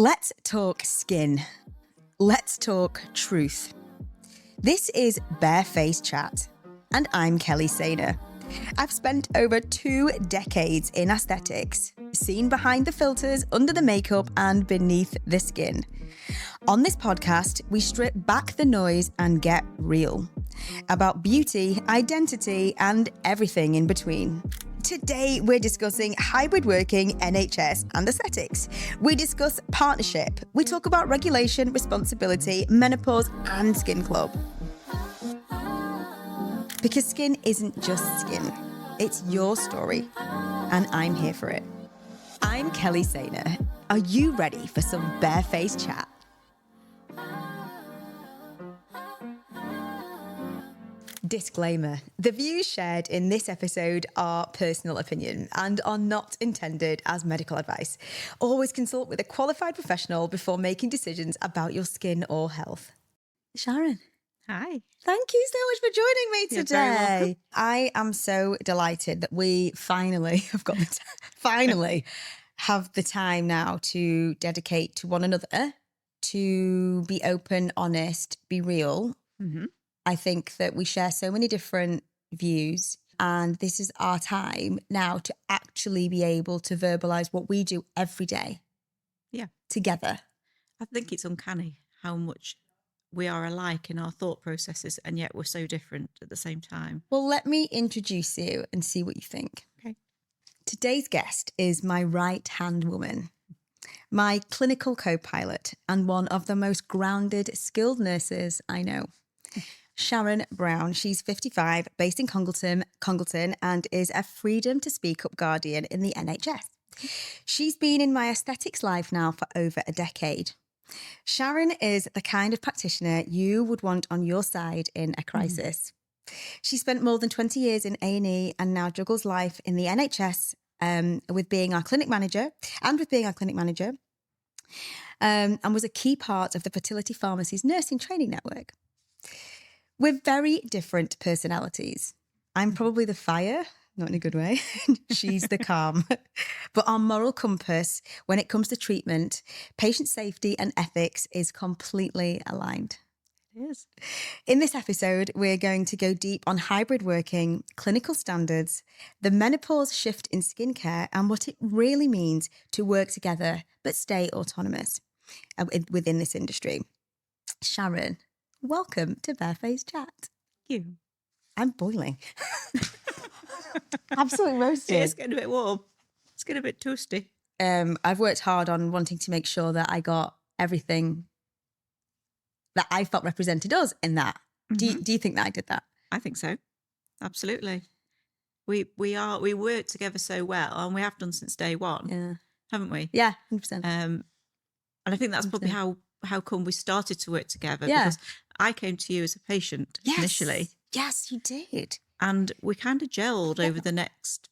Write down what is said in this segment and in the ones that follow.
Let's talk skin. Let's talk truth. This is Barefaced Chat, and I'm Kelly Sainer. I've spent over 2 decades in aesthetics, seen behind the filters, under the makeup, and beneath the skin. On this podcast, we strip back the noise and get real about beauty, identity, and everything in between. Today, we're discussing hybrid working, NHS, and aesthetics. We discuss partnership. We talk about regulation, responsibility, menopause, and skin club. Because skin isn't just skin. It's your story, and I'm here for it. I'm Kelly Sainer. Are you ready for some barefaced chat? Disclaimer, the views shared in this episode are personal opinion and are not intended as medical advice. Always consult with a qualified professional before making decisions about your skin or health. Sharon. Hi. Thank you so much for joining me You're very today. welcome. I am so delighted that we finally have the time now to dedicate to one another, to be open, honest, be real. Mm-hmm. I think that we share so many different views, and this is our time now to actually be able to verbalize what we do every day. Yeah. Together. I think it's uncanny how much we are alike in our thought processes, and yet we're so different at the same time. Well, let me introduce you and see what you think. Okay. Today's guest is my right-hand woman, my clinical co-pilot, and one of the most grounded, skilled nurses I know. Sharon Brown. She's 55, based in Congleton, and is a freedom to speak up guardian in the NHS. She's been in my aesthetics life now for over a decade. Sharon is the kind of practitioner you would want on your side in a crisis. She spent more than 20 years in A&E and now juggles life in the NHS with being our clinic manager, and was a key part of the Fertility Pharmacy's nursing training network. We're very different personalities. I'm probably the fire, not in a good way. She's the calm. But our moral compass when it comes to treatment, patient safety and ethics is completely aligned. It is. In this episode, we're going to go deep on hybrid working, clinical standards, the menopause shift in skincare, and what it really means to work together but stay autonomous within this industry. Sharon, welcome to Barefaced Chat. Thank you. I'm boiling. Absolutely roasted. Yeah, it's getting a bit warm. It's getting a bit toasty. I've worked hard on wanting to make sure that I got everything that I felt represented us in that. Mm-hmm. Do you think that I did that? I think so. Absolutely. We work together so well, and we have done since day one, Yeah. haven't we? Yeah, 100%. And I think that's probably how come we started to work together. Yeah. Because I came to you as a patient initially. Yes, you did. And we kind of gelled over the next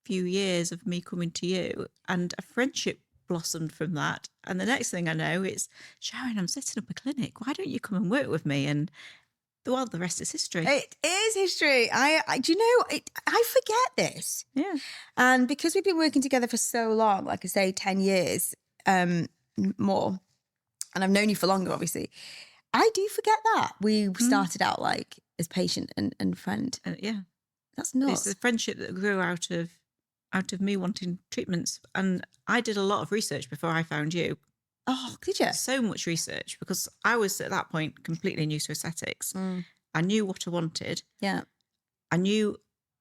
few years of me coming to you, and a friendship blossomed from that. And the next thing I know, it's, Sharon, I'm setting up a clinic. Why don't you come and work with me? And well, the rest is history. It is history. I do you know, I forget this. Yeah. And because we've been working together for so long, like I say, 10 years more, and I've known you for longer, obviously, I do forget that. We started out like as patient and friend. Yeah. That's nuts. It's the friendship that grew out of me wanting treatments. And I did a lot of research before I found you. Oh, did you? So much research, because I was at that point completely new to aesthetics. I knew what I wanted. Yeah. I knew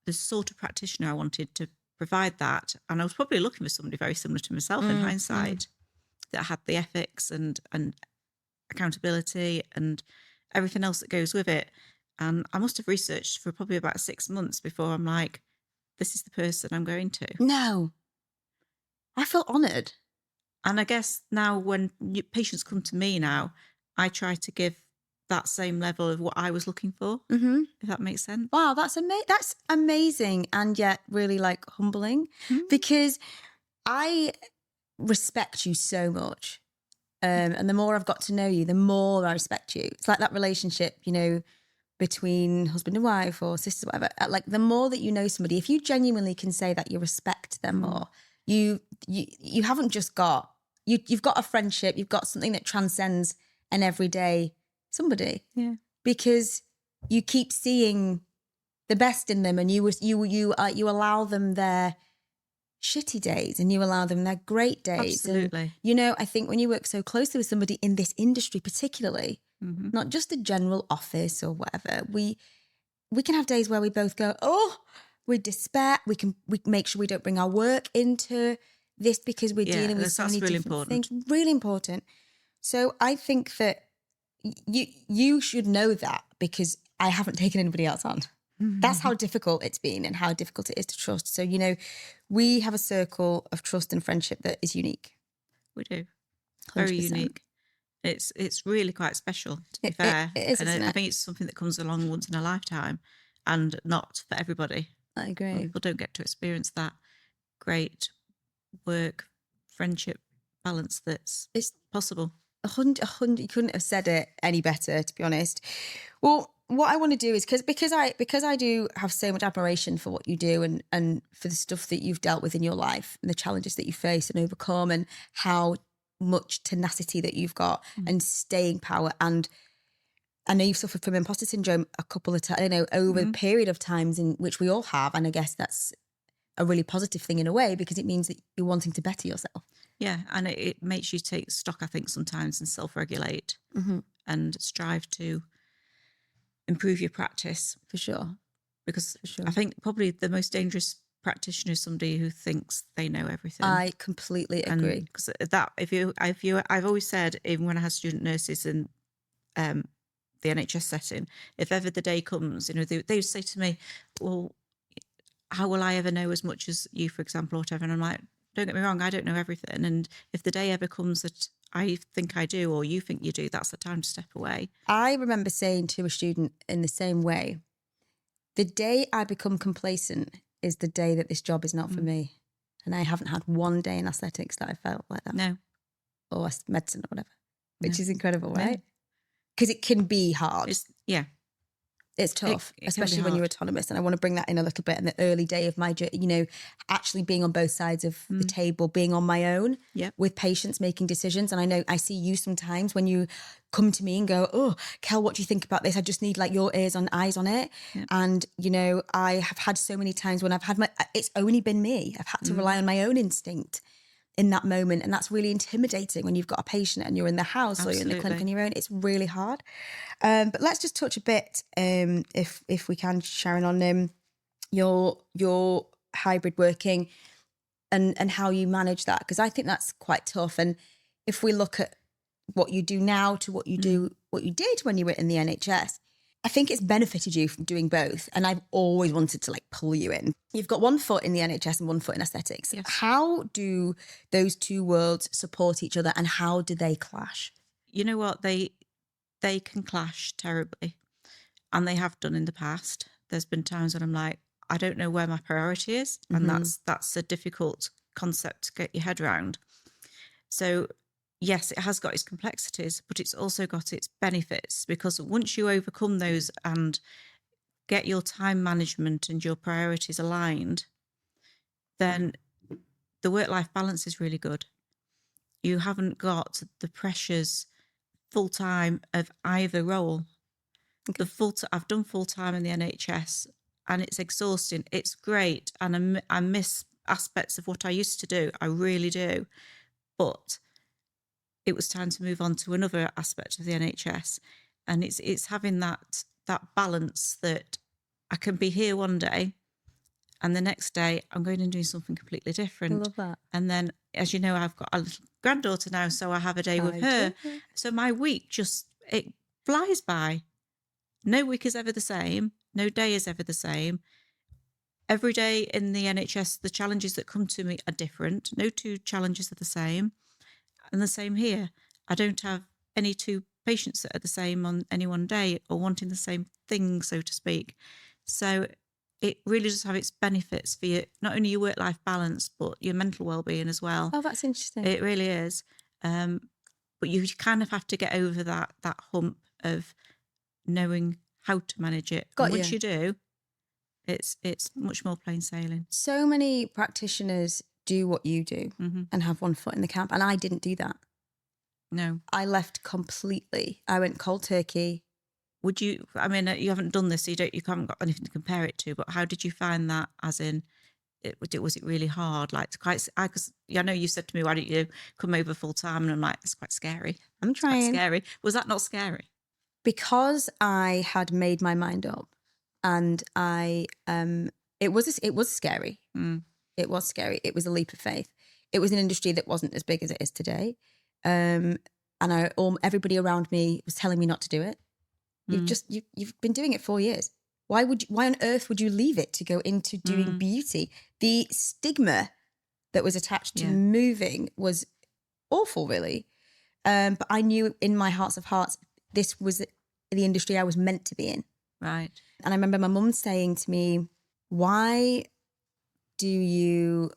the sort of practitioner I wanted to provide that. And I was probably looking for somebody very similar to myself in hindsight, that had the ethics and accountability and everything else that goes with it. And I must have researched for probably about 6 months before I'm like, this is the person I'm going to. No. I feel honoured. And I guess now when patients come to me now, I try to give that same level of what I was looking for, if that makes sense. Wow, that's amazing, and yet really like humbling, because I respect you so much. And the more I've got to know you, the more I respect you. It's like that relationship, you know, between husband and wife or sisters, whatever. Like the more that you know somebody, if you genuinely can say that you respect them more, you haven't just got you've got a friendship, you've got something that transcends an everyday somebody. Yeah. Because you keep seeing the best in them, and you allow them their shitty days and you allow them their great days. Absolutely. And, I think when you work so closely with somebody in this industry, particularly, not just a general office or whatever, we can have days where we both go, oh, we despair. We make sure we don't bring our work into this because we're dealing with so many different things. Really important. So I think that you should know that, because I haven't taken anybody else on. That's how difficult it's been and how difficult it is to trust. So, we have a circle of trust and friendship that is unique. We do. Very 100%. unique. It's really quite special, to be fair. It is, and isn't I it? think it's something that comes along once in a lifetime and not for everybody. I agree. People don't get to experience that great work, friendship balance it's possible. 100. You couldn't have said it any better, to be honest. Well, what I want to do is because I do have so much admiration for what you do and for the stuff that you've dealt with in your life and the challenges that you face and overcome, and how much tenacity that you've got and staying power. And I know you've suffered from imposter syndrome a couple of times, over a period of times in which we all have. And I guess that's a really positive thing in a way, because it means that you're wanting to better yourself. Yeah, and it makes you take stock, I think, sometimes, and self-regulate and strive to improve your practice. For sure. Because I think probably the most dangerous practitioner is somebody who thinks they know everything. I completely agree. Because that, I've always said, even when I had student nurses in the NHS setting, if ever the day comes, they would say to me, well, how will I ever know as much as you, for example, or whatever? And I'm like, don't get me wrong, I don't know everything. And if the day ever comes that I think I do, or you think you do, that's the time to step away. I remember saying to a student in the same way, the day I become complacent is the day that this job is not for me. And I haven't had one day in aesthetics that I felt like that. No. Or medicine or whatever, which is incredible, right? Because it can be hard. It's tough, especially when you're autonomous. And I want to bring that in a little bit in the early day of my journey, actually being on both sides of the table, being on my own with patients, making decisions. And I know I see you sometimes when you come to me and go, oh, Kel, what do you think about this? I just need like your ears and eyes on it. Yep. And, I have had so many times when I've had it's only been me. I've had to rely on my own instinct in that moment. And that's really intimidating when you've got a patient and you're in the house or you're in the clinic on your own. It's really hard. But let's just touch a bit, if we can, Sharon, on your hybrid working and how you manage that, because I think that's quite tough. And if we look at what you do now to what you do, what you did when you were in the NHS, I think it's benefited you from doing both. And I've always wanted to pull you in. You've got one foot in the NHS and one foot in aesthetics. Yes. How do those two worlds support each other, and how do they clash? You know what? They can clash terribly, and they have done in the past. There's been times when I'm like, I don't know where my priority is. And that's a difficult concept to get your head around. So yes, it has got its complexities, but it's also got its benefits, because once you overcome those and get your time management and your priorities aligned, then the work-life balance is really good. You haven't got the pressures full-time of either role. Okay. I've done full-time in the NHS and it's exhausting. It's great. And I miss aspects of what I used to do. I really do. But it was time to move on to another aspect of the NHS. And it's having that balance that I can be here one day and the next day I'm going and doing something completely different. I love that. And then, as you know, I've got a little granddaughter now, so I have a day with her. So my week it flies by. No week is ever the same. No day is ever the same. Every day in the NHS, the challenges that come to me are different. No two challenges are the same. And the same here. I don't have any two patients that are the same on any one day or wanting the same thing, so to speak. So it really does have its benefits for you, not only your work-life balance, but your mental well-being as well. Oh, that's interesting. It really is. But you kind of have to get over that hump of knowing how to manage it. And once you do, it's much more plain sailing. So many practitioners do what you do and have one foot in the camp. And I didn't do that. No. I left completely. I went cold turkey. Would you, I mean, you haven't done this, so you haven't got anything to compare it to, but how did you find that, as in, was it really hard? Like, because I know you said to me, why don't you come over full time? And I'm like, it's quite scary. I'm trying. It's quite scary. Was that not scary? Because I had made my mind up, and it was scary. It was scary. It was a leap of faith. It was an industry that wasn't as big as it is today. And everybody around me was telling me not to do it. You've been doing it 4 years. Why on earth would you leave it to go into doing beauty? The stigma that was attached to moving was awful, really. But I knew in my hearts of hearts, this was the industry I was meant to be in. Right. And I remember my mum saying to me, why do you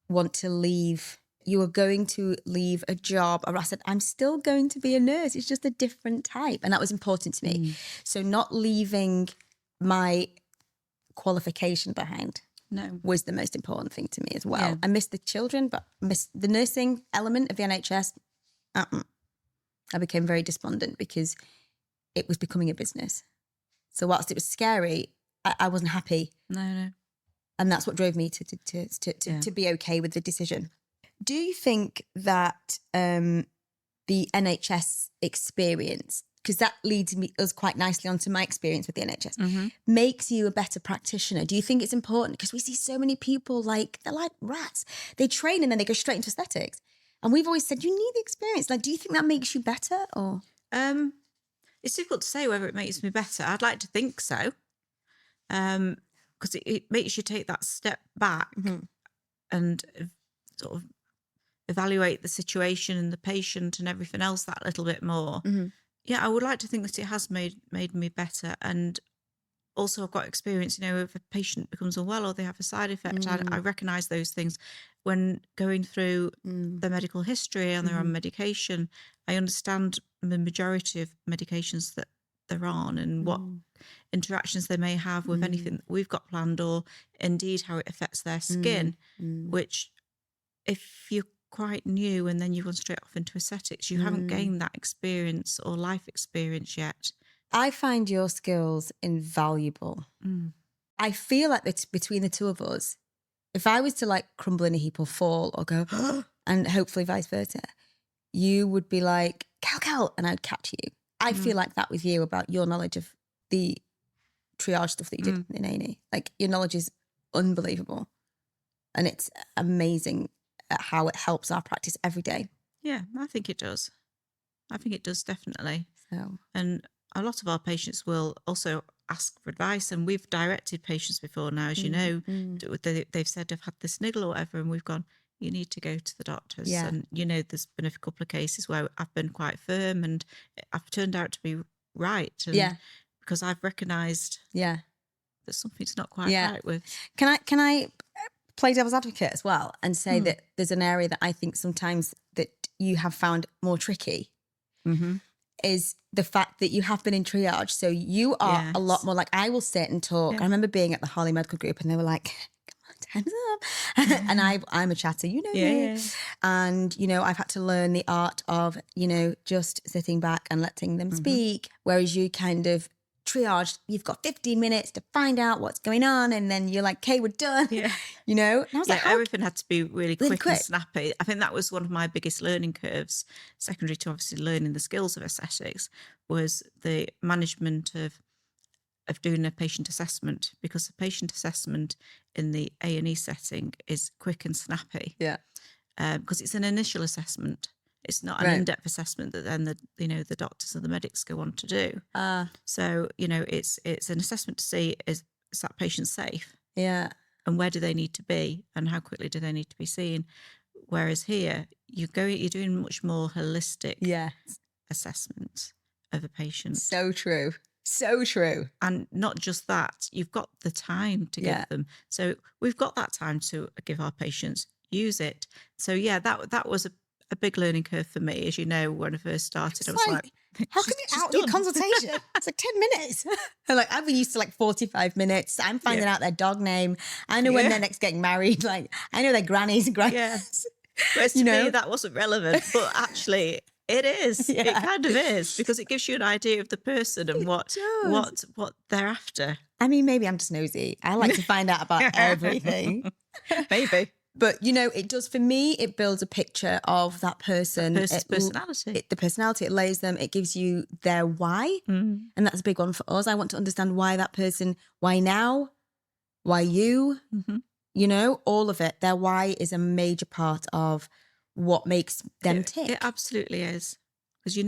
want to leave? You are going to leave a job. Or I said, I'm still going to be a nurse. It's just a different type. And that was important to me. So not leaving my qualification behind was the most important thing to me as well. I missed the children, but missed the nursing element of the NHS. I became very despondent because it was becoming a business. So whilst it was scary, I wasn't happy. No. And that's what drove me to be okay with the decision. Do you think that the NHS experience, because that leads us quite nicely onto my experience with the NHS, makes you a better practitioner? Do you think it's important? Because we see so many people they're like rats. They train and then they go straight into aesthetics. And we've always said, you need the experience. Like, do you think that makes you better or? It's difficult to say whether it makes me better. I'd like to think so. Because it makes you take that step back and sort of evaluate the situation and the patient and everything else that little bit more. Yeah, I would like to think that it has made me better. And also I've got experience, if a patient becomes unwell or they have a side effect, I recognise those things. When going through the medical history and they're on medication, I understand the majority of medications that they're on and what interactions they may have with anything that we've got planned, or indeed how it affects their skin, which if you're quite new and then you've gone straight off into aesthetics, you haven't gained that experience or life experience yet. I find your skills invaluable. I feel like it's between the two of us. If I was to crumble in a heap or fall or go, and hopefully vice versa, you would be like, Cal, and I'd catch you. I feel like that with you about your knowledge of the triage stuff that you did in A&E. Your knowledge is unbelievable. And it's amazing at how it helps our practice every day. Yeah, I think it does. I think it does, definitely. So. And a lot of our patients will also ask for advice, and we've directed patients before now, as you know, they've said I've had this niggle or whatever, and we've gone, you need to go to the doctors. Yeah. And, there's been a couple of cases where I've been quite firm and I've turned out to be right. And because I've recognised that something's not quite right with. Can I play devil's advocate as well and say that there's an area that I think sometimes that you have found more tricky is the fact that you have been in triage. So you are a lot more I will sit and talk. I remember being at the Harley Medical Group and they were like, come on, time's up. And I'm a chatter, me. Yeah. And, I've had to learn the art of, just sitting back and letting them speak. Whereas you kind of triage, you've got 15 minutes to find out what's going on. And then you're like, okay, we're done. Yeah. And I was everything had to be really quick and snappy. I think that was one of my biggest learning curves, secondary to obviously learning the skills of aesthetics, was the management of doing a patient assessment, because the patient assessment in the A&E setting is quick and snappy. Yeah. Because it's an initial assessment. It's not an in-depth assessment that then the doctors and the medics go on to do. So, it's an assessment to see is that patient safe? Yeah. And where do they need to be and how quickly do they need to be seen? Whereas here, you're doing much more holistic assessment of a patient. So true. So true. And not just that, you've got the time to give them. So we've got that time to give our patients, use it. So that was a big learning curve for me. As you know, when I first started, It's I was like, how come she's you're out your done. consultation? It's like 10 minutes. And like, I've been used to like 45 minutes. I'm finding out their dog name. I know when they're next getting married. Like, I know their grannies and grannies. Yeah. Whereas to me, that wasn't relevant. But actually, it is. Yeah. It kind of is, because it gives you an idea of the person and what they're after. I mean, maybe I'm just nosy. I like to find out about everything. Maybe. But, you know, it does, for me, it builds a picture of that person. Personality. The personality, it lays them, it gives you their why. And that's a big one for us. I want to understand why that person, why now, why you, you know, all of it. Their why is a major part of what makes them tick. It absolutely is. Because you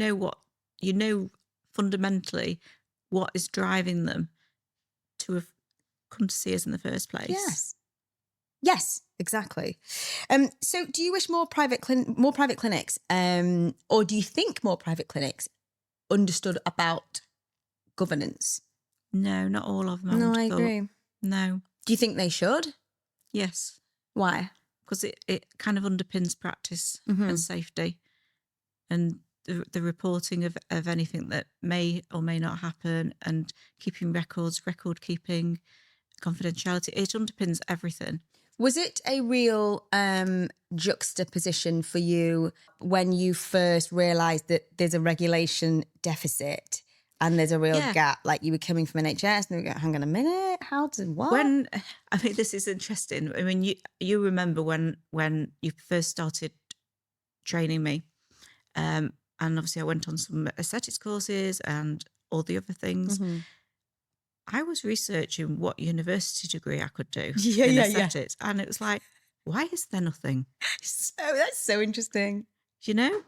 know fundamentally what is driving them to have come to see us in the first place. Yes, exactly. So do you wish more private clinics, or do you think more private clinics understood about governance? No, not all of them. No, I agree. No. Do you think they should? Yes. Why? Because it kind of underpins practice and safety, and the reporting of anything that may or may not happen, and keeping records, record keeping, confidentiality. It underpins everything. Was it a real juxtaposition for you when you first realised that there's a regulation deficit and there's a real gap? Like, you were coming from NHS and you go, hang on a minute, what? I mean, this is interesting. I mean, you remember when you first started training me, and obviously I went on some aesthetics courses and all the other things. I was researching what university degree I could do in aesthetics. And it was like, why is there nothing? That's so interesting. You know?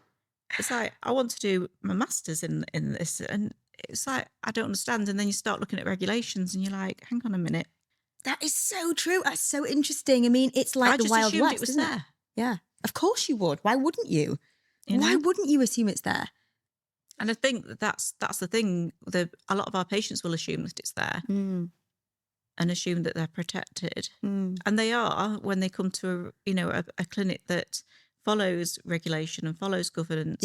It's like, I want to do my master's in this. And it's like, I don't understand. And then you start looking at regulations and you're like, hang on a minute. That is so true. That's so interesting. I mean, it's like the Wild West, it was isn't there. it? Yeah. Of course you would. Why wouldn't you? Why wouldn't you assume it's there? And I think that's the thing. A lot of our patients will assume that it's there and assume that they're protected. And they are when they come to a clinic that follows regulation and follows governance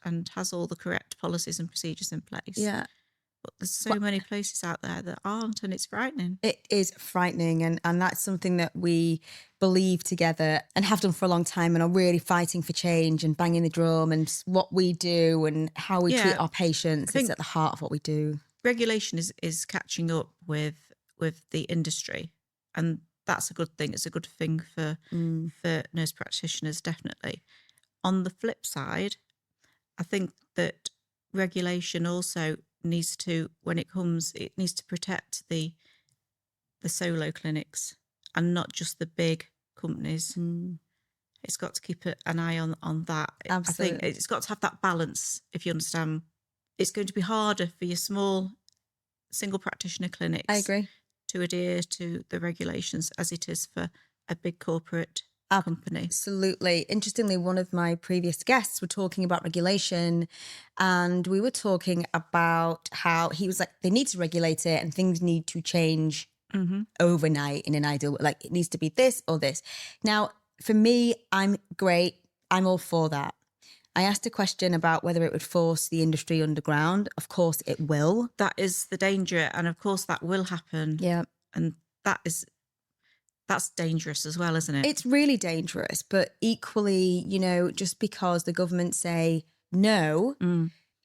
and has all the correct policies and procedures in place. Yeah. But there's so many places out there that aren't, and it's frightening. It is frightening, and that's something that we believe together and have done for a long time, and are really fighting for change and banging the drum, and what we do and how we treat our patients is at the heart of what we do. Regulation is catching up with the industry, and that's a good thing. It's a good thing for nurse practitioners, definitely. On the flip side, I think that regulation also needs to, it needs to protect the solo clinics and not just the big companies. It's got to keep an eye on that. Absolutely. I think it's got to have that balance, if you understand. It's going to be harder for your small single practitioner clinics, I agree, to adhere to the regulations as it is for a big corporate company. Absolutely. Interestingly, one of my previous guests were talking about regulation, and we were talking about how he was like, they need to regulate it and things need to change overnight in an ideal, like it needs to be this or this. Now, for me, I'm great. I'm all for that. I asked a question about whether it would force the industry underground. Of course it will. That is the danger. And of course that will happen. Yeah. And that's dangerous as well, isn't it? It's really dangerous, but equally, just because the government say no,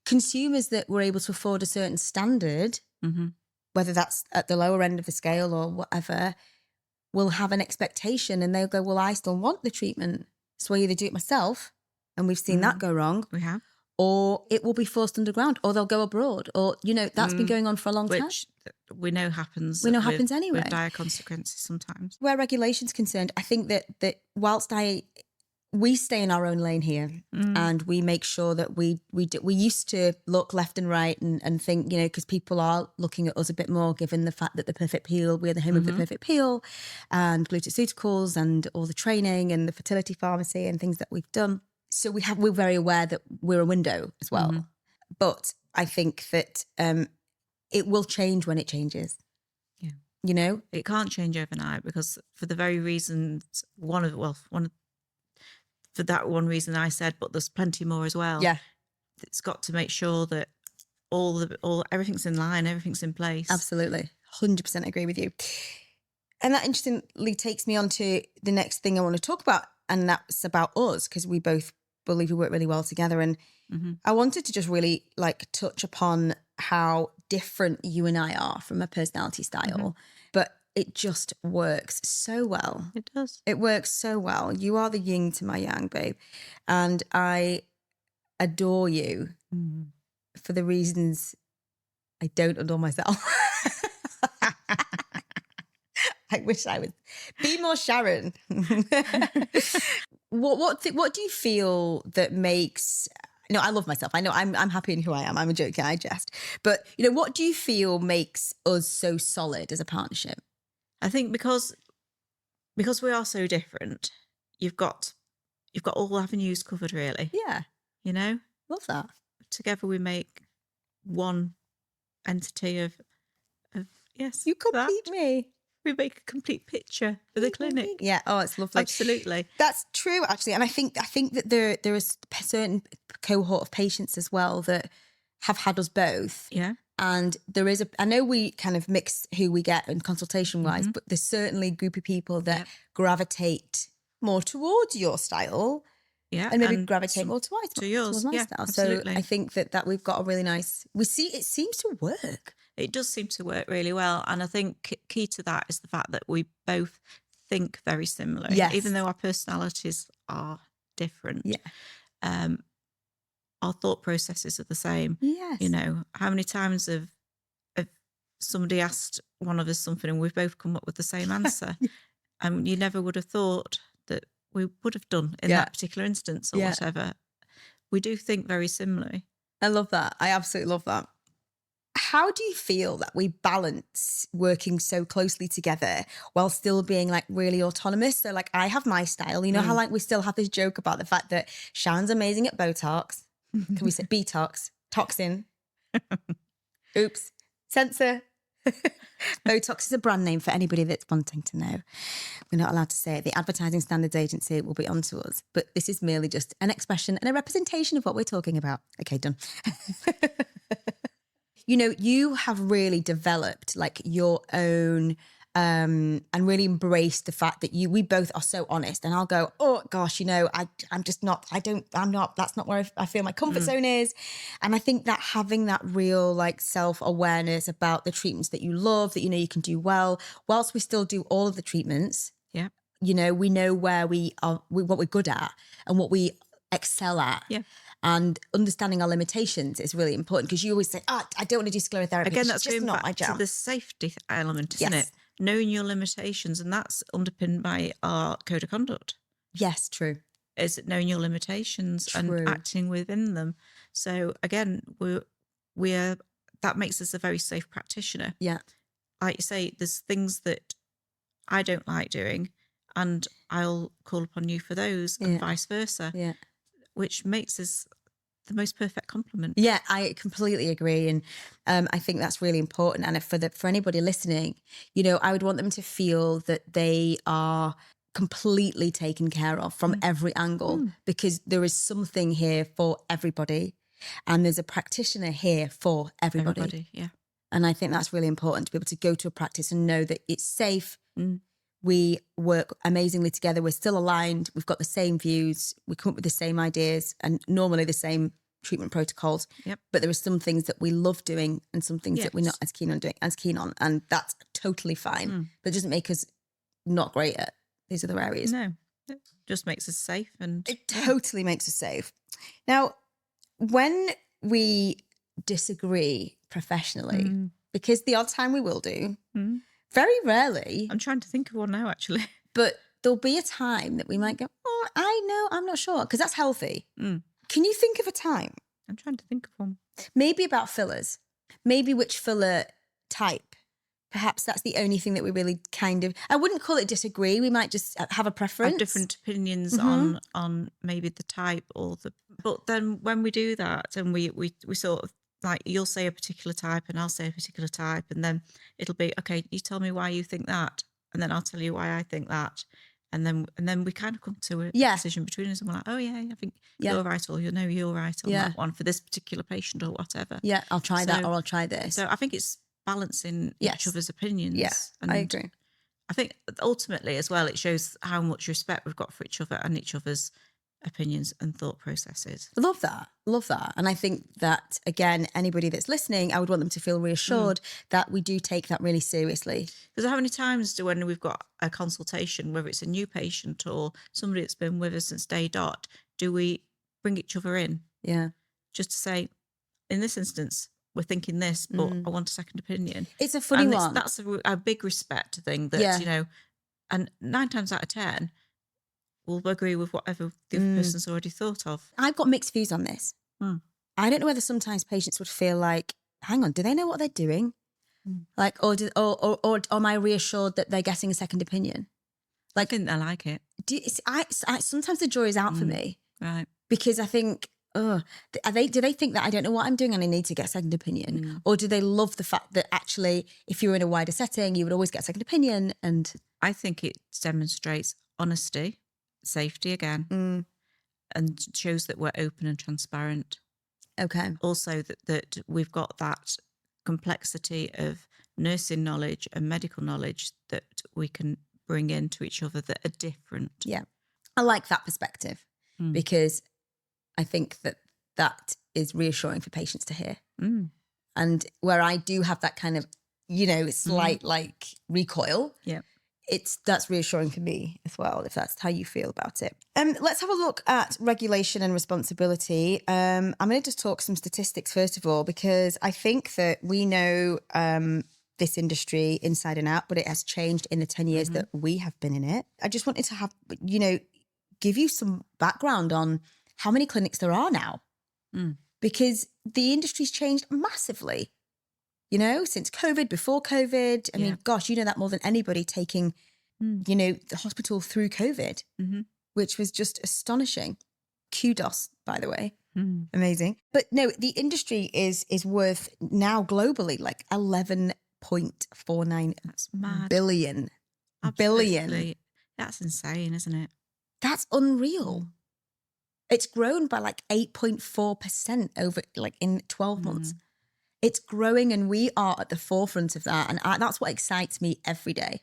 consumers that were able to afford a certain standard, whether that's at the lower end of the scale or whatever, will have an expectation, and they'll go, well, I still want the treatment. So I either do it myself, and we've seen that go wrong. We have. Or it will be forced underground, or they'll go abroad, or, that's been going on for a long time. Which we know happens. Happens anyway. With dire consequences sometimes. Where regulation's concerned, I think that whilst we stay in our own lane here, and we make sure that we used to look left and right and think, because people are looking at us a bit more, given the fact that the Perfect Peel, we're the home of the Perfect Peel, and Glutaceuticals and all the training and the fertility pharmacy and things that we've done. So we're very aware that we're a window as well. But I think that it will change when it changes. Yeah. It can't change overnight, because for the very reasons, one of for that one reason I said, but there's plenty more as well. Yeah, It's got to make sure that everything's in line, everything's in place. absolutely. 100% agree with you. And that interestingly takes me on to the next thing I want to talk about, and that's about us, because we both believe we work really well together. And I wanted to just really like touch upon how different you and I are from a personality style, but it just works so well. It does. It works so well. You are the yin to my yang, babe. And I adore you for the reasons I don't adore myself. I wish I would be more Sharon. What do you feel that makes? No, I love myself. I know I'm happy in who I am. I'm a joker. I jest. But what do you feel makes us so solid as a partnership? I think because we are so different, you've got all avenues covered, really. Yeah, love that. Together we make one entity of yes. You complete me. We make a complete picture of the clinic. Yeah. Oh, it's lovely. Absolutely. That's true, actually. And I think that there is a certain cohort of patients as well that have had us both. Yeah. And there is I know we kind of mix who we get in consultation wise, but there's certainly a group of people that gravitate more towards your style. Yeah. And maybe gravitate more towards yours. my Yeah, style. absolutely. So I think that we've got a really nice, it seems to work. It does seem to work really well. And I think key to that is the fact that we both think very similar. Yes. Even though our personalities are different. Yeah. Our thought processes are the same. Yes. How many times have somebody asked one of us something and we've both come up with the same answer? And you never would have thought that we would have done in that particular instance or whatever. We do think very similarly. I love that. I absolutely love that. How do you feel that we balance working so closely together while still being like really autonomous? So like I have my style, how like we still have this joke about the fact that Sharon's amazing at Botox. Can we say Botox? Toxin. Oops. Censor. Botox is a brand name for anybody that's wanting to know. We're not allowed to say it. The Advertising Standards Agency will be onto us. But this is merely just an expression and a representation of what we're talking about. Okay, done. You have really developed like your own and really embraced the fact that we both are so honest. And I'll go, oh gosh, I'm just not, that's not where I feel my comfort zone is. And I think that having that real like self-awareness about the treatments that you love, that you can do well, whilst we still do all of the treatments. Yeah. We know where we are, what we're good at and what we excel at. Yeah. And understanding our limitations is really important, because you always say, I don't want to do sclerotherapy. Again, it's that's just going not back my to jam. the safety element, isn't it? Knowing your limitations, and that's underpinned by our code of conduct. Yes, true. Is knowing your limitations and acting within them. So again, we're that makes us a very safe practitioner. Yeah. Like you say, there's things that I don't like doing, and I'll call upon you for those, and vice versa. Yeah. Which makes us the most perfect complement. Yeah, I completely agree. And I think that's really important. And for anybody listening, I would want them to feel that they are completely taken care of from every angle, because there is something here for everybody. And there's a practitioner here for everybody. Yeah. And I think that's really important, to be able to go to a practice and know that it's safe. We work amazingly together. We're still aligned. We've got the same views. We come up with the same ideas and normally the same treatment protocols. Yep. But there are some things that we love doing and some things that we're not as keen on. And that's totally fine. But it doesn't make us not great at these other areas. No, it just makes us safe. And it totally makes us safe. Now, when we disagree professionally, because the odd time we will do, very rarely. I'm trying to think of one now, actually. But there'll be a time that we might go, oh, I know, I'm not sure, because that's healthy. Can you think of a time? I'm trying to think of one. Maybe about fillers. Maybe which filler type. Perhaps that's the only thing that we really kind of, I wouldn't call it disagree. We might just have a preference. Have different opinions on maybe the type but then when we do that and we sort of, like, you'll say a particular type and I'll say a particular type, and then it'll be, okay, you tell me why you think that, and then I'll tell you why I think that. And then we kind of come to a Yeah. decision between us, and we're like, oh yeah, I think Yeah. you're right, or you're right on Yeah. that one for this particular patient or whatever. Yeah, I'll try that, So- or I'll try this. So I think it's balancing Yes. each other's opinions. Yeah, and I agree. I think ultimately as well, it shows how much respect we've got for each other and each other's opinions and thought processes. Love that. Love that. And I think that, again, anybody that's listening, I would want them to feel reassured that we do take that really seriously. Because how many times when we've got a consultation, whether it's a new patient or somebody that's been with us since day dot, do we bring each other in? Yeah. Just to say, in this instance, we're thinking this, but I want a second opinion. It's a funny one. That's a big respect thing that, you know, and 9 times out of 10, we'll agree with whatever the other person's already thought of. I've got mixed views on this. I don't know whether sometimes patients would feel like, hang on, do they know what they're doing? Like, or am I reassured that they're getting a second opinion? Like, I think they like it. Sometimes the jury's out for me. Right. Because I think, do they think that I don't know what I'm doing and I need to get a second opinion? Or do they love the fact that actually, if you're in a wider setting, you would always get a second opinion? And I think it demonstrates honesty, safety again, and shows that we're open and transparent. Okay. Also that we've got that complexity of nursing knowledge and medical knowledge that we can bring into each other that are different. Yeah. I like that perspective because I think that is reassuring for patients to hear. And where I do have that kind of, you know, slight like recoil. Yeah. That's reassuring for me as well, if that's how you feel about it. Let's have a look at regulation and responsibility. I'm going to just talk some statistics first of all, because I think that we know this industry inside and out, but it has changed in the 10 years that we have been in it. I just wanted to have, you know, give you some background on how many clinics there are now, because the industry's changed massively. You know, since COVID, before COVID, I mean, gosh, you know that more than anybody, taking, you know, the hospital through COVID, which was just astonishing. Kudos, by the way. Amazing. But no, the industry is worth now globally like 11.49 billion. Billion. That's insane, isn't it? That's unreal. It's grown by like 8.4% over like in 12 months. It's growing and we are at the forefront of that. And that's what excites me every day,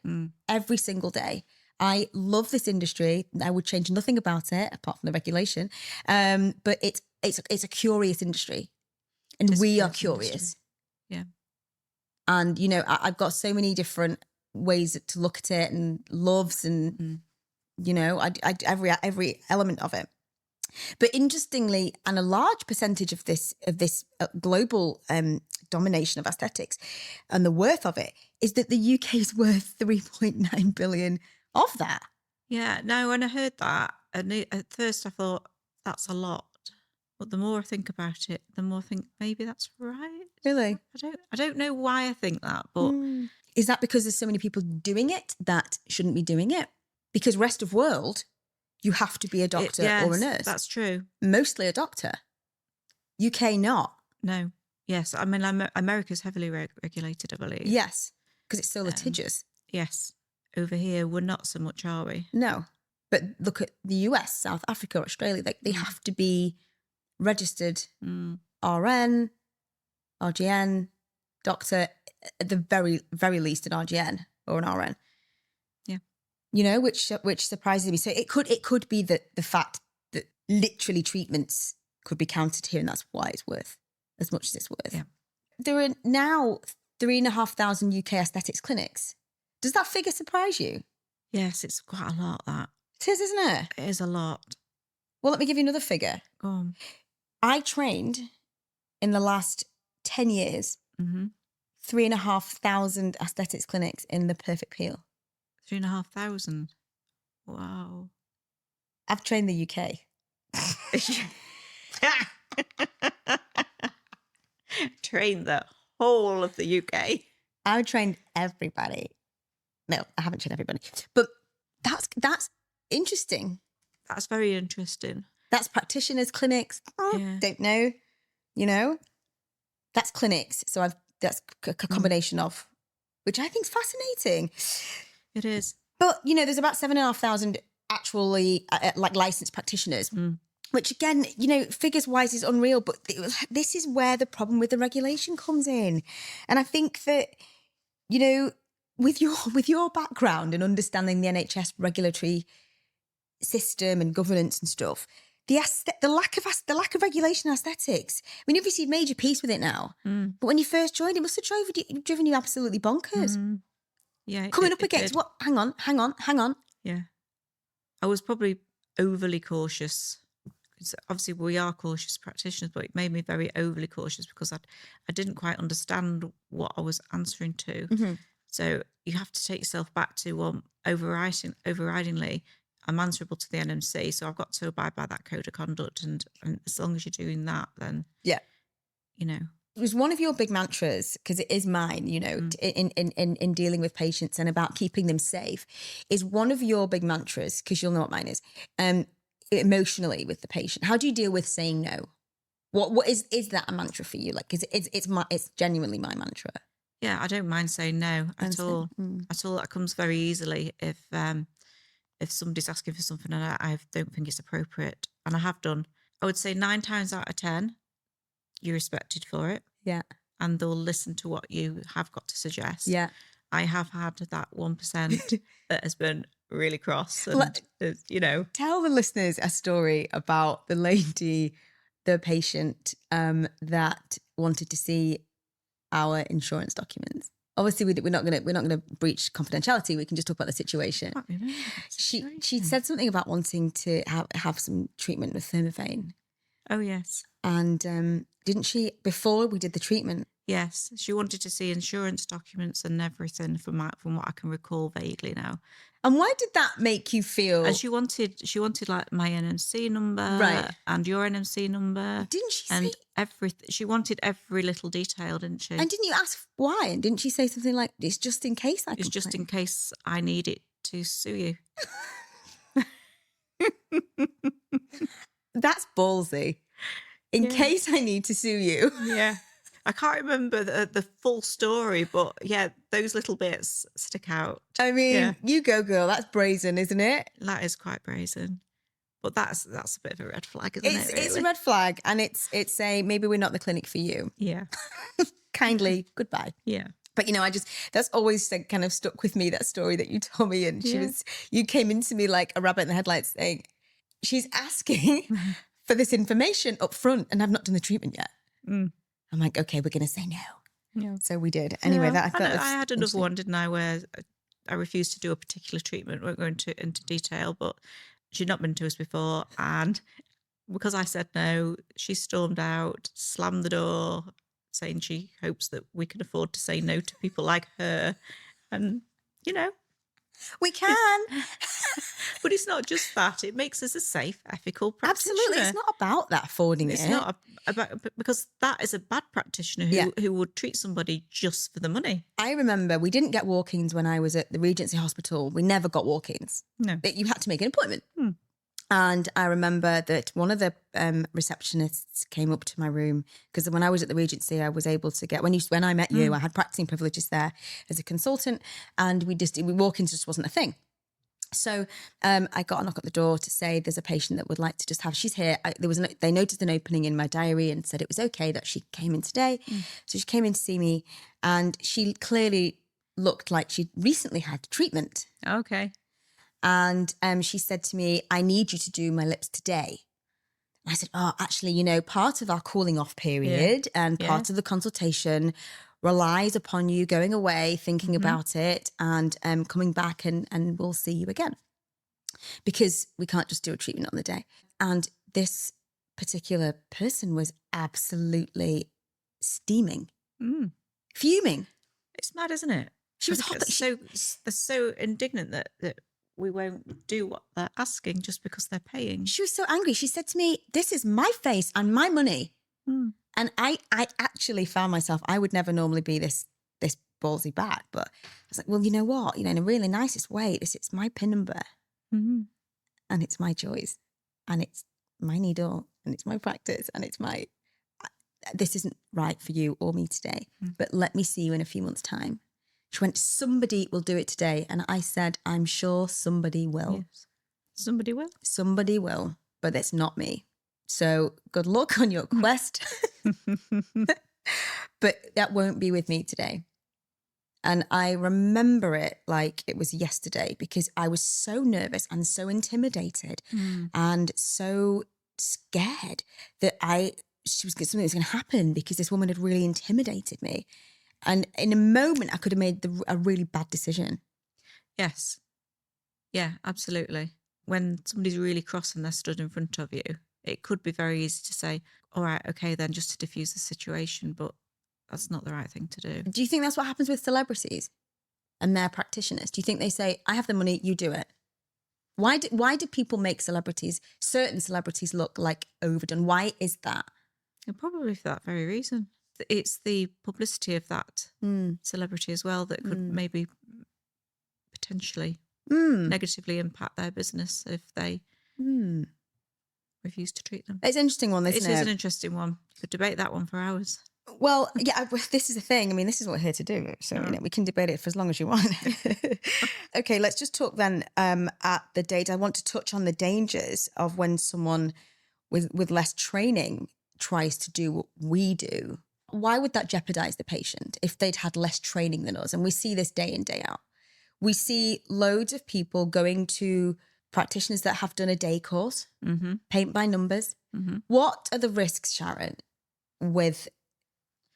every single day. I love this industry. I would change nothing about it apart from the regulation. But it's a curious industry and we are curious. Yeah. And, you know, I've got so many different ways to look at it and loves and, you know, every element of it. But interestingly, and a large percentage of this global domination of aesthetics and the worth of it is that the UK is worth 3.9 billion of that. Yeah, no, when I heard that, and at first I thought that's a lot, but the more I think about it, the more I think maybe that's right. Really? I don't know why I think that, but is that because there's so many people doing it that shouldn't be doing it? Because rest of world, you have to be a doctor or a nurse. That's true. Mostly a doctor. UK not. No. Yes. I mean, America's heavily regulated, I believe. Yes. Because it's so litigious. Yes. Over here, we're not so much, are we? No. But look at the US, South Africa, Australia. They have to be registered RN, RGN, doctor, at the very, very least an RGN or an RN. You know, which surprises me. So it could be that the fact that literally treatments could be counted here, and that's why it's worth as much as it's worth. Yeah. There are now 3,500 UK aesthetics clinics. Does that figure surprise you? Yes, it's quite a lot, that. It is, isn't it? It is a lot. Well, let me give you another figure. Go on. I trained in the last 10 years, 3,500 aesthetics clinics in the perfect peel. 3,500. Wow. I've trained the UK. Trained the whole of the UK. I've trained everybody. No, I haven't trained everybody. But that's interesting. That's very interesting. That's practitioners, clinics. Don't know. You know? That's clinics. So that's a combination of, which I think is fascinating. It is. But, you know, there's about 7,500 actually like licensed practitioners, which again, you know, figures wise is unreal. But this is where the problem with the regulation comes in. And I think that, you know, with your background and understanding the NHS regulatory system and governance and stuff, the lack of regulation aesthetics. I mean, obviously you've made your peace with it now, but when you first joined, it must have driven you absolutely bonkers. Yeah, Coming up against what? Hang on. Yeah, I was probably overly cautious. Obviously, we are cautious practitioners, but it made me very overly cautious because I didn't quite understand what I was answering to. So you have to take yourself back to overridingly, I'm answerable to the NMC, so I've got to abide by that code of conduct, and as long as you're doing that, then you know. It was one of your big mantras, because it is mine, you know, in dealing with patients and about keeping them safe, is one of your big mantras, because you'll know what mine is, emotionally with the patient. How do you deal with saying no? What is that a mantra for you? Like, it's genuinely my mantra. Yeah, I don't mind saying no at all. At all. That comes very easily if somebody's asking for something and I don't think it's appropriate. And I have done. I would say 9 times out of 10, you're respected for it. Yeah. And they'll listen to what you have got to suggest. Yeah. I have had that 1% that has been really cross. And, you know. Tell the listeners a story about the patient that wanted to see our insurance documents. Obviously, we're not going to breach confidentiality. We can just talk about the situation. She said something about wanting to have some treatment with thermophane. Oh yes. And didn't she, before we did the treatment? Yes, she wanted to see insurance documents and everything from what I can recall vaguely now. And why did that make you feel? And she wanted like my NMC number, right, and your NMC number. Didn't she? And everything. She wanted every little detail, didn't she? And didn't you ask why? And didn't she say something like, "It's just in case I"? It's just in case I need it to sue you. That's ballsy. In case I need to sue you. Yeah. I can't remember the full story, but yeah, those little bits stick out. I mean, you go, girl. That's brazen, isn't it? That is quite brazen. But that's a bit of a red flag, isn't it? Really? It's a red flag, and it's a maybe we're not the clinic for you. Yeah. Kindly goodbye. Yeah. But you know, that's always kind of stuck with me, that story that you told me, and you came into me like a rabbit in the headlights, saying she's asking for this information up front, and I've not done the treatment yet. I'm like, okay, we're going to say no. Yeah. So we did. Anyway, I had another one, didn't I, where I refused to do a particular treatment. We won't go into detail, but she'd not been to us before. And because I said no, she stormed out, slammed the door, saying she hopes that we can afford to say no to people like her. And, you know. We can. But it's not just that. It makes us a safe, ethical practitioner. Absolutely. It's not about that forwarding It's not about, because that is a bad practitioner who would treat somebody just for the money. I remember we didn't get walk-ins when I was at the Regency Hospital. We never got walk-ins. No. You had to make an appointment. And I remember that one of the receptionists came up to my room, because when I was at the Regency, I was able to get, when I met you, I had practicing privileges there as a consultant, and walk-ins just wasn't a thing. So I got a knock at the door to say there's a patient that would like to just have, she's here. They noticed an opening in my diary and said it was okay that she came in today. So she came in to see me, and she clearly looked like she'd recently had treatment. Okay. And she said to me, I need you to do my lips today. And I said, oh, actually, you know, part of our cooling off period and part of the consultation relies upon you going away, thinking about it, and coming back, and we'll see you again. Because we can't just do a treatment on the day. And this particular person was absolutely steaming, fuming. It's mad, isn't it? She was hot. They're so indignant that we won't do what they're asking just because they're paying. She was so angry. She said to me, this is my face and my money. And I actually found myself, I would never normally be this ballsy back, but I was like, well, you know what? You know, in a really nicest way, it's my PIN number, and it's my choice, and it's my needle, and it's my practice, and it's this isn't right for you or me today, but let me see you in a few months' time. She went, somebody will do it today. And I said, I'm sure somebody will. Yes. Somebody will. Somebody will, but it's not me. So good luck on your quest. But that won't be with me today. And I remember it like it was yesterday because I was so nervous and so intimidated and so scared that something was going to happen because this woman had really intimidated me. And in a moment, I could have made a really bad decision. Yes. Yeah, absolutely. When somebody's really cross and they're stood in front of you, it could be very easy to say, all right, okay, then just to diffuse the situation, but that's not the right thing to do. Do you think that's what happens with celebrities and their practitioners? Do you think they say, I have the money, you do it? Why do people make certain celebrities look like overdone? Why is that? And probably for that very reason. It's the publicity of that celebrity as well that could maybe potentially negatively impact their business if they refuse to treat them. It's an interesting one, isn't it? It is an interesting one. You could debate that one for hours. Well, yeah, this is the thing. I mean, this is what we're here to do. So, we can debate it for as long as you want. Okay, let's just talk then at the date. I want to touch on the dangers of when someone with less training tries to do what we do. Why would that jeopardize the patient if they'd had less training than us? And we see this day in, day out. We see loads of people going to practitioners that have done a day course, paint by numbers. What are the risks, Sharon, with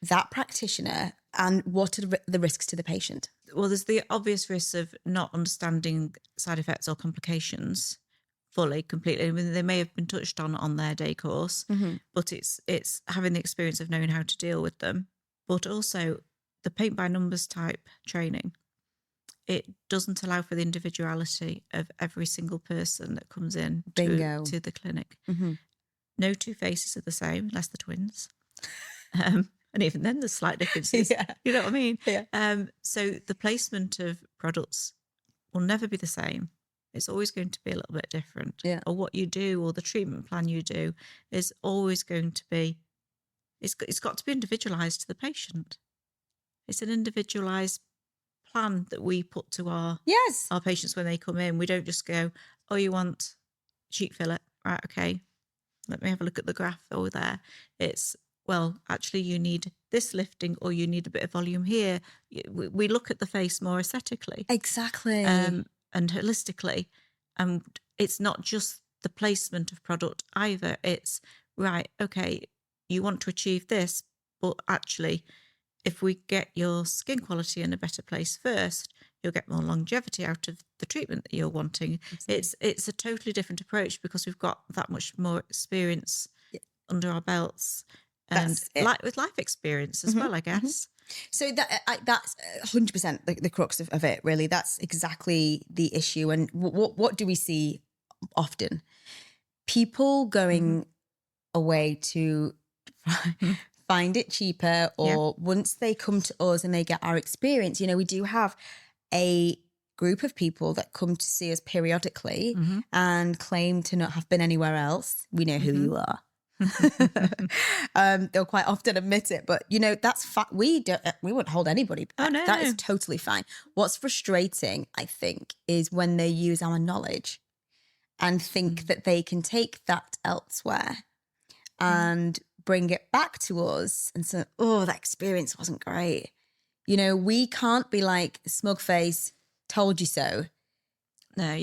that practitioner, and what are the risks to the patient? Well, there's the obvious risks of not understanding side effects or complications fully, completely. I mean, they may have been touched on their day course, but it's having the experience of knowing how to deal with them. But also the paint by numbers type training, it doesn't allow for the individuality of every single person that comes in to the clinic. No two faces are the same, unless they're twins. And even then there's slight differences. You know what I mean? So the placement of products will never be the same. It's always going to be a little bit different. Or what you do or the treatment plan you do is always going to be, it's got to be individualised to the patient. It's an individualised plan that we put to our patients when they come in. We don't just go, oh, you want cheek fillet? Right, okay. Let me have a look at the graph over there. It's, well, actually, you need this lifting or you need a bit of volume here. We look at the face more aesthetically. Exactly. And holistically. And it's not just the placement of product either. It's, right, okay, you want to achieve this, but actually, if we get your skin quality in a better place first, you'll get more longevity out of the treatment that you're wanting. Exactly. It's a totally different approach because we've got that much more experience under our belts. And with life experience as well, I guess. So that's 100% the crux of it, really. That's exactly the issue. And what do we see often? People going away to find it cheaper, or once they come to us and they get our experience, we do have a group of people that come to see us periodically and claim to not have been anywhere else. We know who you are. They'll quite often admit it, but that's we won't hold anybody back. That is totally fine. What's frustrating, I think, is when they use our knowledge and think that they can take that elsewhere and bring it back to us and say, oh, that experience wasn't great. We can't be like, smug face, told you so. No,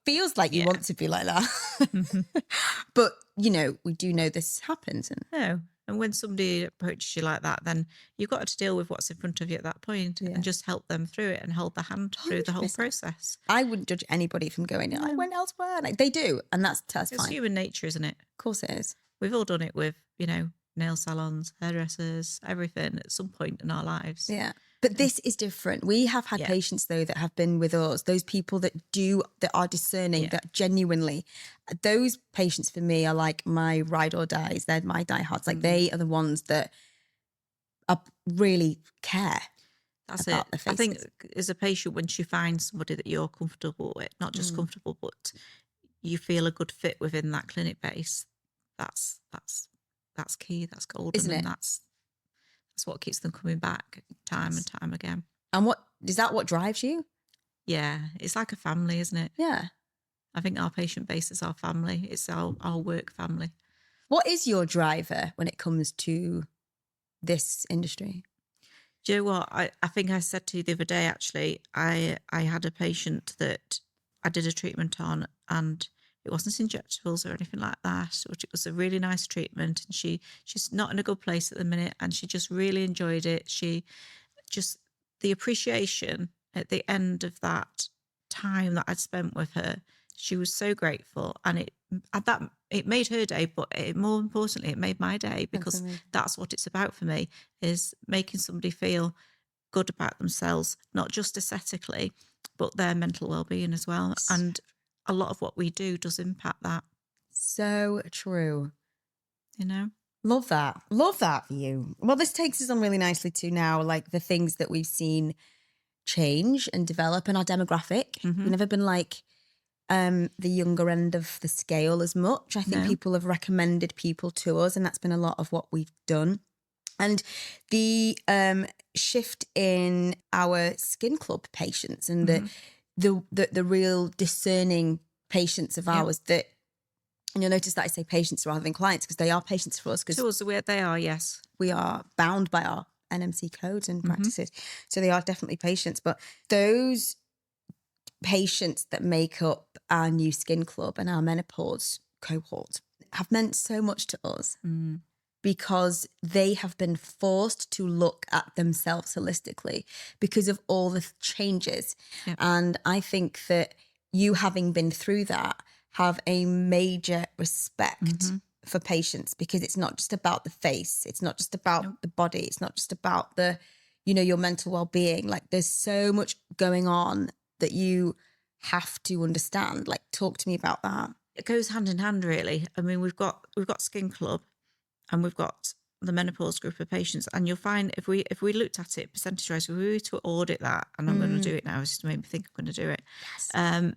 feels like you want to be like that. But, we do know this happens. No. And when somebody approaches you like that, then you've got to deal with what's in front of you at that point and just help them through it and hold their hand through the whole process. I wouldn't judge anybody from going, I went elsewhere. Like, they do. And that's fine. It's human nature, isn't it? Of course it is. We've all done it with, nail salons, hairdressers, everything at some point in our lives. Yeah. But this is different. We have had patients, though, that have been with us, those people that are discerning, that genuinely, those patients for me are like my ride or dies. They're my diehards. Like they are the ones that really care. That's it. I think as a patient, once you find somebody that you're comfortable with, not just comfortable, but you feel a good fit within that clinic base, that's key. That's golden. Isn't it? And that's what keeps them coming back time and time again. And what is that what drives you? Yeah, it's like a family, isn't it? Yeah. I think our patient base is our family. It's our work family. What is your driver when it comes to this industry? Do you know what? I think I said to you the other day, actually, I had a patient that I did a treatment on, and it wasn't injectables or anything like that, which it was a really nice treatment. And she's not in a good place at the minute, and she just really enjoyed it. She just, the appreciation at the end of that time that I'd spent with her, she was so grateful, and it made her day, but more importantly, it made my day, because that's what it's about for me, is making somebody feel good about themselves, not just aesthetically, but their mental well-being as well. And a lot of what we do does impact that. So true. You know? Love that. Love that for you. Well, this takes us on really nicely to now, like the things that we've seen change and develop in our demographic. We've never been like the younger end of the scale as much. I think people have recommended people to us, and that's been a lot of what we've done. And the shift in our skin club patients and the real discerning patients of ours that, and you'll notice that I say patients rather than clients, because they are patients for us. To us, they are, yes. We are bound by our NMC codes and practices. So they are definitely patients. But those patients that make up our new skin club and our menopause cohort have meant so much to us. Because they have been forced to look at themselves holistically because of all the changes. And I think that you, having been through that, have a major respect for patients, because it's not just about the face. It's not just about the body. It's not just about the, you know, your mental well-being. Like, there's so much going on that you have to understand. Like, talk to me about that. It goes hand in hand, really. I mean, we've got Skin Club, and we've got the menopause group of patients, and you'll find if we looked at it percentage-wise, if we were to audit that, and I'm going to do it now, it's just made me think I'm going to do it. Yes.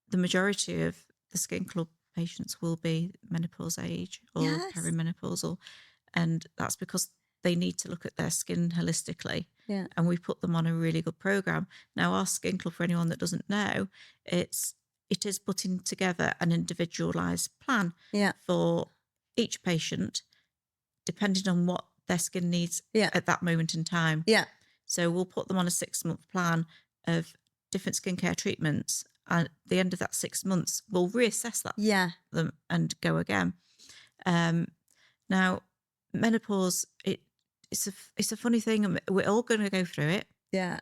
The majority of the Skin Club patients will be menopause age or perimenopausal, and that's because they need to look at their skin holistically. Yeah. And we put them on a really good program. Now, our Skin Club, for anyone that doesn't know, it is putting together an individualized plan for each patient, depending on what their skin needs at that moment in time. Yeah. So we'll put them on a 6-month plan of different skincare treatments. And at the end of that 6 months, we'll reassess that them and go again. Now, menopause, it's a funny thing, and we're all going to go through it. Yeah.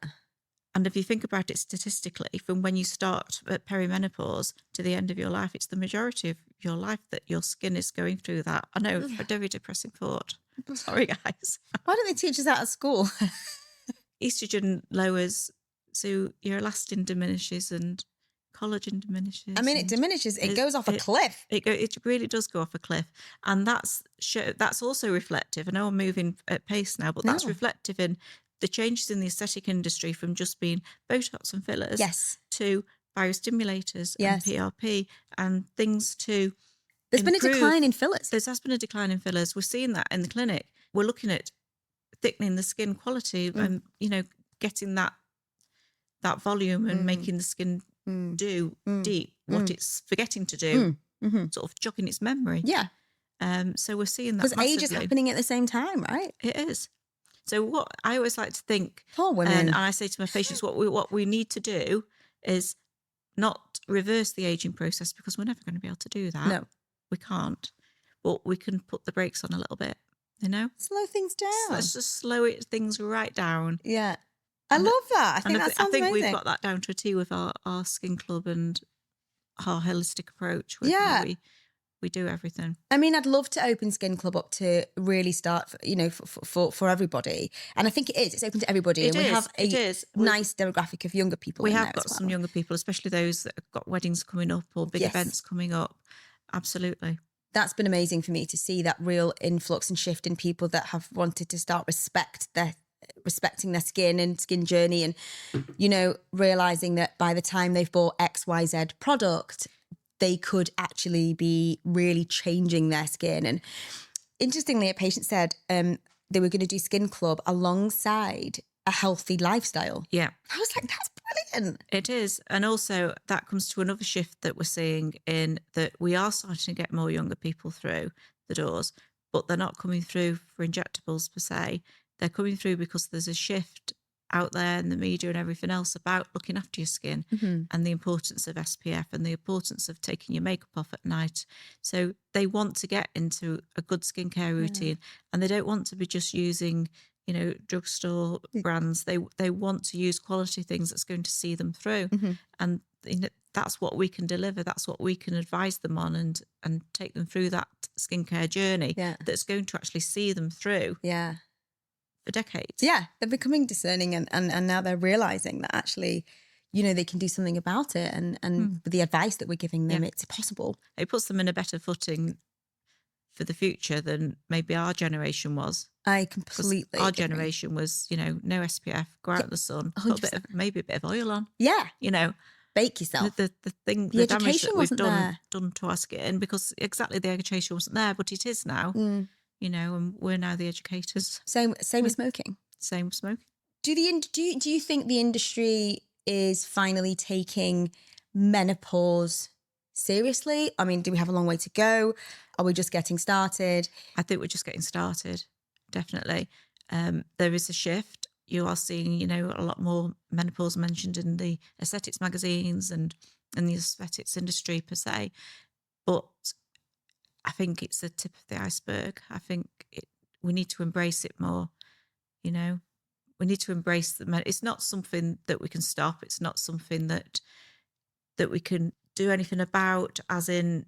And if you think about it statistically, from when you start at perimenopause to the end of your life, it's the majority of your life that your skin is going through that. I know, a very depressing thought. Sorry, guys. Why don't they teach us that at school? Estrogen lowers, so your elastin diminishes and collagen diminishes. I mean, it diminishes. It goes off a cliff. It really does go off a cliff. And that's also reflective. I know I'm moving at pace now, but that's reflective in the changes in the aesthetic industry, from just being Botox and fillers to biostimulators and PRP and things to There's been a decline in fillers. There has been a decline in fillers. We're seeing that in the clinic. We're looking at thickening the skin quality and, you know, getting that volume and making the skin do deep what it's forgetting to do, sort of jogging its memory. Yeah. So we're seeing that because age is happening at the same time, right? It is. So what I always like to think, poor women, and I say to my patients, what we need to do is not reverse the aging process, because we're never going to be able to do that. No, we can't. But we can put the brakes on a little bit, you know, slow things down. So let's just slow things right down. Yeah, I love that. I think that sounds amazing. We've got that down to a T with our Skin Club and our holistic approach. Where we do everything. I mean, I'd love to open Skin Club up to really start, you know, for everybody. And I think it is. It's open to everybody. We have a nice demographic of younger people. We have got some younger people, especially those that have got weddings coming up or big events coming up. Absolutely. That's been amazing for me to see that real influx and shift in people that have wanted to start respecting their skin and skin journey, and, you know, realizing that by the time they've bought XYZ product, they could actually be really changing their skin. And interestingly, a patient said they were going to do Skin Club alongside a healthy lifestyle. Yeah. I was like, that's brilliant. It is. And also that comes to another shift that we're seeing in that we are starting to get more younger people through the doors, but they're not coming through for injectables per se. They're coming through because there's a shift out there in the media and everything else about looking after your skin and the importance of SPF and the importance of taking your makeup off at night. So they want to get into a good skincare routine and they don't want to be just using, you know, drugstore brands. They want to use quality things that's going to see them through. And you know, that's what we can deliver. That's what we can advise them on and take them through that skincare journey that's going to actually see them through. Yeah. For decades. Yeah, they're becoming discerning and now they're realising that actually, you know, they can do something about it and with the advice that we're giving them, it's possible. It puts them in a better footing for the future than maybe our generation was. I completely Our agree. generation was, you know, no SPF, go out in the sun, put a bit of, maybe a bit of oil on. Yeah. You know. Bake yourself. The damage education that we've wasn't there. done to our skin because exactly the education wasn't there, but it is now. You know, and we're now the educators. Same with smoking. Same with smoking. Do you think the industry is finally taking menopause seriously? I mean, do we have a long way to go? Are we just getting started? I think we're just getting started, definitely. There is a shift. You are seeing, you know, a lot more menopause mentioned in the aesthetics magazines and in the aesthetics industry per se. But I think it's the tip of the iceberg. I think we need to embrace it more, you know. We need to embrace it's not something that we can stop. It's not something that we can do anything about, as in,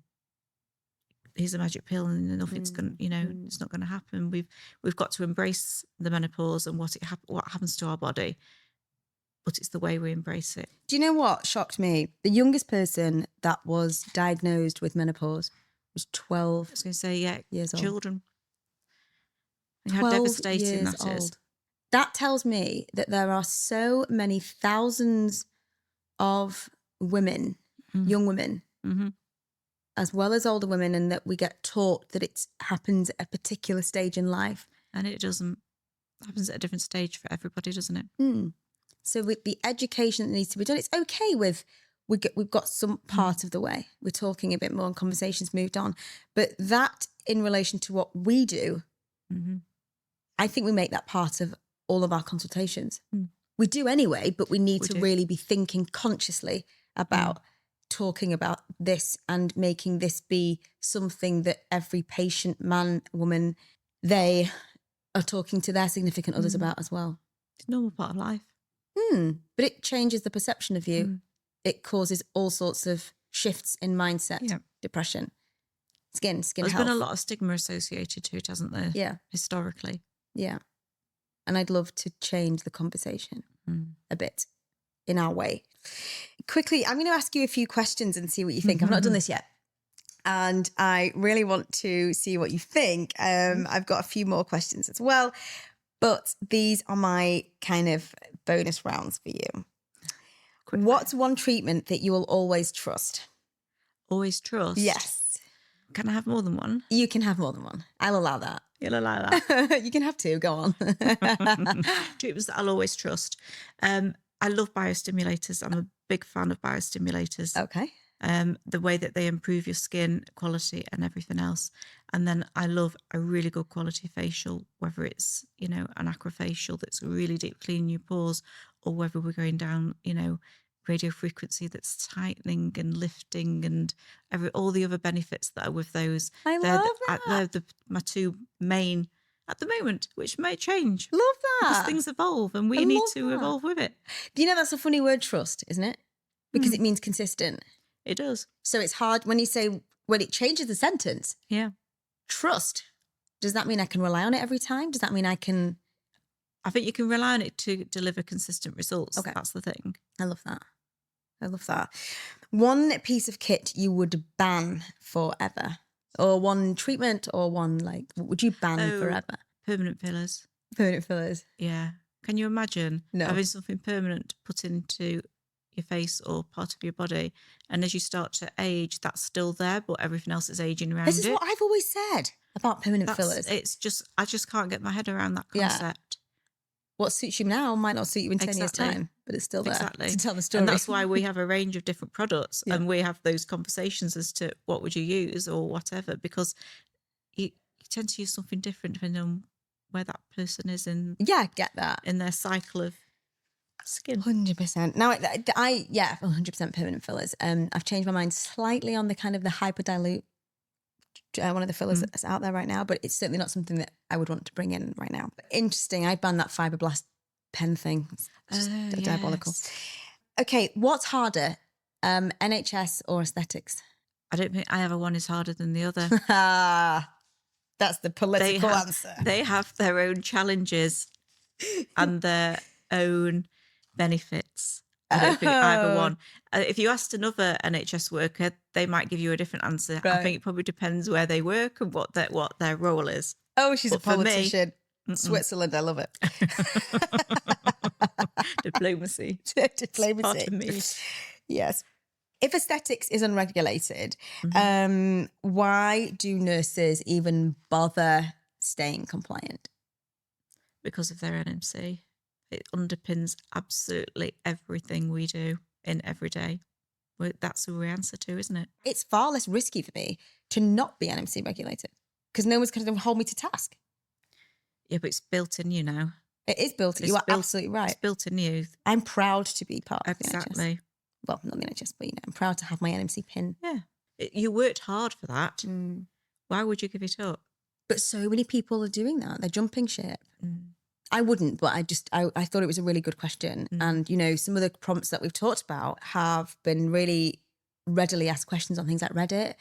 here's a magic pill and nothing's going to, you know, it's not going to happen. We've got to embrace the menopause and what happens to our body, but it's the way we embrace it. Do you know what shocked me? The youngest person that was diagnosed with menopause was 12. I was going to say, years old. Children. And how devastating that is. That tells me that there are so many thousands of women, young women, as well as older women, and that we get taught that it happens at a particular stage in life. And it doesn't. It happens at a different stage for everybody, doesn't it? So with the education that needs to be done, it's okay we've got some part of the way. We're talking a bit more and conversations moved on. But that in relation to what we do, I think we make that part of all of our consultations. We do anyway, but we need to really be thinking consciously about talking about this and making this be something that every patient, man, woman, they are talking to their significant others about as well. It's a normal part of life. But it changes the perception of you. It causes all sorts of shifts in mindset, depression, skin There's health. There's been a lot of stigma associated to it, hasn't there? Yeah. Historically. Yeah. And I'd love to change the conversation a bit in our way. Quickly, I'm going to ask you a few questions and see what you think. I've not done this yet. And I really want to see what you think. I've got a few more questions as well. But these are my kind of bonus rounds for you. What's one treatment that you will always trust? Always trust? Yes. Can I have more than one? You can have more than one. I'll allow that. You'll allow that? You can have two. Go on. Treatments that I'll always trust. I love biostimulators. I'm a big fan of biostimulators. Okay. The way that they improve your skin quality and everything else. And then I love a really good quality facial, whether it's, you know, an aquafacial that's really deep cleaning your pores, or whether we're going down, you know, radio frequency that's tightening and lifting and all the other benefits that are with those. I love that. They're my two main at the moment, which may change. Love that. Because things evolve and we need to evolve with it. Do you know that's a funny word, trust, isn't it? Because it means consistent. It does. So it's hard when you say, when it changes the sentence. Yeah. Trust. Does that mean I can rely on it every time? Does that mean I can? I think you can rely on it to deliver consistent results. Okay. That's the thing. I love that. I love that. One piece of kit you would ban forever, or one treatment, or one, like, what would you ban forever? Permanent fillers. Permanent fillers. Yeah. Can you imagine No. having something permanent put into your face or part of your body, and as you start to age, that's still there, but everything else is aging around it? This is what I've always said about permanent fillers. It's just, I just can't get my head around that concept. what suits you now might not suit you in 10 years' Exactly. time, but it's still there Exactly. to tell the story. And that's why we have a range of different products Yeah. and we have those conversations as to what would you use or whatever, because you tend to use something different depending on where that person is in Get that. in their cycle of skin. 100%. Now, 100% permanent fillers. I've changed my mind slightly on the kind of the hyperdilute, one of the fillers that's out there right now, but it's certainly not something that I would want to bring in right now. But interesting. I banned that fibroblast pen thing. It's just diabolical. Okay, what's harder, NHS or aesthetics? I don't think either one is harder than the other. That's the political answer. They have their own challenges and their own benefits. I don't think either one. If you asked another NHS worker, they might give you a different answer. Right. I think it probably depends where they work and what their role is. Oh, she's But a politician. for me, Switzerland, I love it. Diplomacy. Diplomacy. Part of me. Yes. If aesthetics is unregulated, why do nurses even bother staying compliant? Because of their NMC. It underpins absolutely everything we do in every day. That's who we answer to, isn't it? It's far less risky for me to not be NMC regulated because no one's going to hold me to task. Yeah, but it's built in you now. It is built in. You are absolutely right. It's built in you. I'm proud to be part of the NHS. Exactly. Well, not the NHS, but I'm proud to have my NMC pin. Yeah. You worked hard for that. Why would you give it up? But so many people are doing that. They're jumping ship. I wouldn't, but I thought it was a really good question. And, some of the prompts that we've talked about have been really readily asked questions on things like Reddit,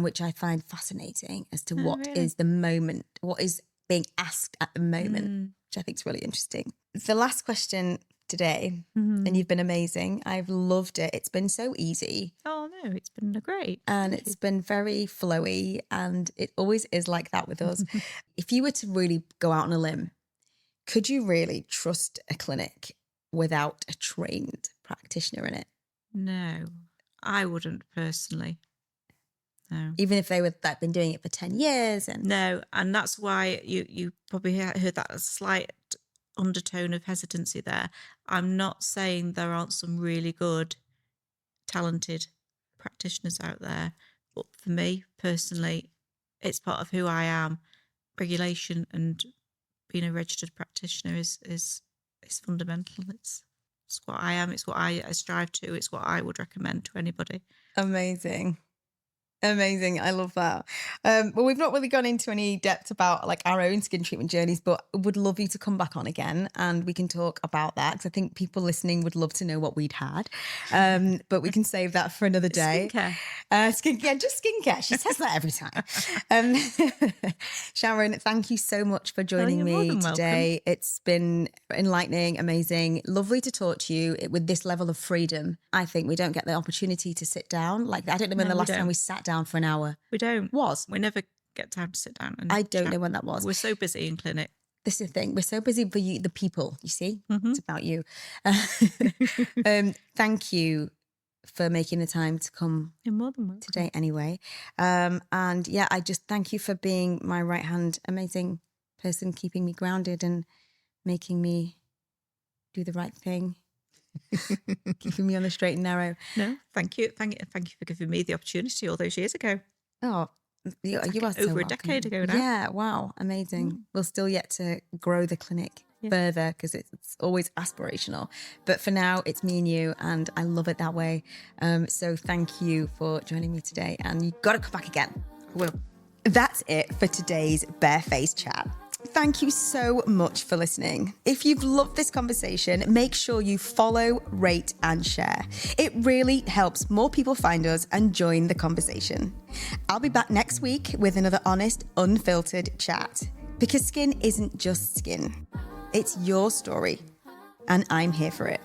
which I find fascinating as to what is the moment, what is being asked at the moment, which I think is really interesting. The last question today, and you've been amazing. I've loved it. It's been so easy. Oh, no, it's been great. And it's been very flowy, and it always is like that with us. If you were to really go out on a limb, could you really trust a clinic without a trained practitioner in it? No, I wouldn't personally. No. Even if they were been doing it for 10 years. No, and that's why you probably heard that slight undertone of hesitancy there. I'm not saying there aren't some really good, talented practitioners out there, but for me personally, it's part of who I am. Regulation and being a registered practitioner is fundamental. It's what I am. It's what I strive to. It's what I would recommend to anybody. Amazing. I love that. Well, we've not really gone into any depth about our own skin treatment journeys, but would love you to come back on again and we can talk about that because I think people listening would love to know what we'd had. But we can save that for another day. Skincare. Just skincare. She says that every time. Sharon, thank you so much for joining me today. Welcome. It's been enlightening, amazing, lovely to talk to you with this level of freedom. I think we don't get the opportunity to sit down. I don't know when the last time we sat down for an hour. We don't. We never get time to sit down and I don't chat. know when that was. We're so busy in clinic. This is the thing. We're so busy for you, the people, you see? It's about you. Thank you for making the time to come You're more than welcome. today anyway. And yeah, I just thank you for being my right hand, amazing person, keeping me grounded and making me do the right thing. Keeping me on the straight and narrow. No, thank you. Thank you for giving me the opportunity all those years ago. Oh, you are so over a welcome. decade ago now. Yeah, wow, amazing. We'll still yet to grow the clinic further because it's always aspirational. But for now, it's me and you, and I love it that way. So thank you for joining me today, and you've got to come back again. I will. That's it for today's Barefaced Chat. Thank you so much for listening. If you've loved this conversation, make sure you follow, rate, and share. It really helps more people find us and join the conversation. I'll be back next week with another honest, unfiltered chat. Because skin isn't just skin. It's your story, and I'm here for it.